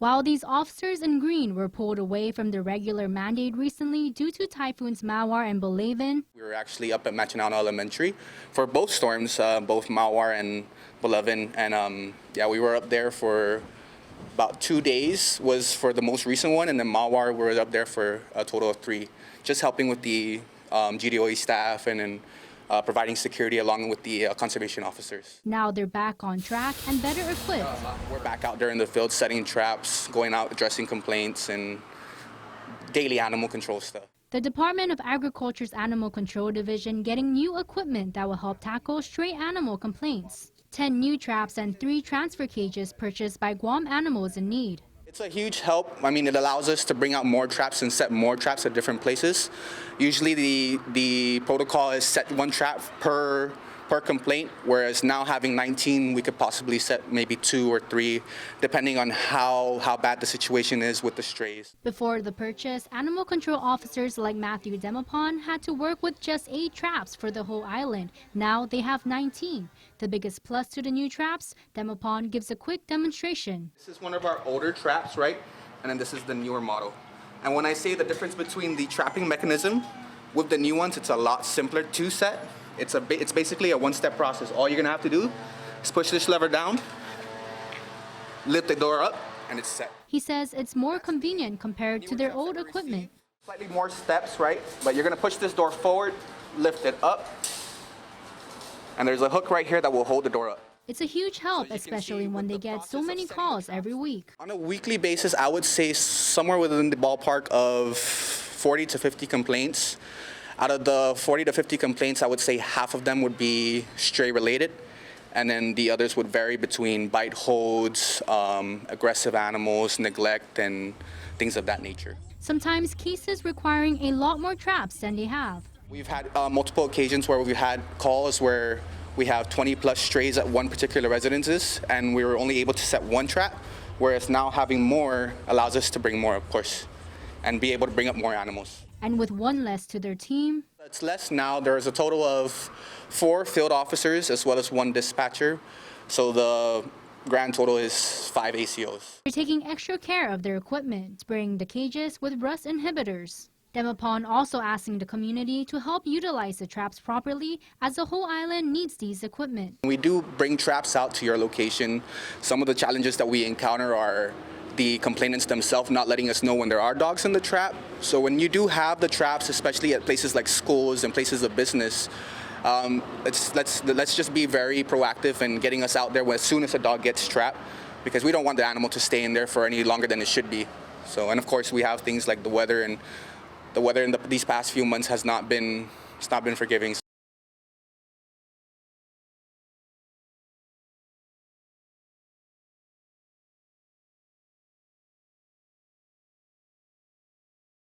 While these officers in green were pulled away from the regular mandate recently due to typhoons Mawar and Bolaven, we were actually up at Machinano Elementary for both storms, both Mawar and Bolaven, and we were up there for about 2 days was for the most recent one, and then Mawar we were up there for a total of 3, just helping with the GDOE staff and then providing security along with the conservation officers. now they're back on track and better equipped. We're back out there in the field setting traps, going out addressing complaints and daily animal control stuff. The Department of Agriculture's Animal Control Division getting new equipment that will help tackle stray animal complaints. 10 new traps and 3 transfer cages purchased by Guam Animals in Need. It's a huge help. I mean, it allows us to bring out more traps and set more traps at different places. Usually the protocol is set 1 trap per complaint, whereas now having 19, we could possibly set maybe 2 or 3, depending on how bad the situation is with the strays. Before the purchase, animal control officers like Matthew Demapon had to work with just 8 traps for the whole island. Now they have 19. The biggest plus to the new traps, Demapon gives a quick demonstration. This is one of our older traps, right? And then this is the newer model. And when I say the difference between the trapping mechanism with the new ones, it's a lot simpler to set. It's basically a 1-step process. All you're gonna have to do is push this lever down, lift the door up, and it's set. He says it's more convenient compared to their old equipment. Slightly more steps, right? But you're gonna push this door forward, lift it up, and there's a hook right here that will hold the door up. It's a huge help, especially when they get so many calls every week. On a weekly basis, I would say somewhere within the ballpark of 40 to 50 complaints. Out of the 40 to 50 complaints, I would say half of them would be stray related, and then the others would vary between bite holds, aggressive animals, neglect, and things of that nature. Sometimes cases requiring a lot more traps than they have. We've had multiple occasions where we've had calls where we have 20 plus strays at one particular residences, and we were only able to set 1 trap, whereas now having more allows us to bring more, of course, and be able to bring up more animals. And with 1 less to their team, it's less now. There's a total of 4 field officers as well as 1 dispatcher. So the grand total is 5 ACOs. they're taking extra care of their equipment, spraying the cages with rust inhibitors. Demapon also asking the community to help utilize the traps properly, as the whole island needs these equipment. We do bring traps out to your location. Some of the challenges that we encounter are the complainants themselves not letting us know when there are dogs in the trap. So when you do have the traps, especially at places like schools and places of business, let's just be very proactive in getting us out there as soon as a dog gets trapped, because we don't want the animal to stay in there for any longer than it should be. So, and of course we have things like the weather, and the weather in these past few months has not been forgiving.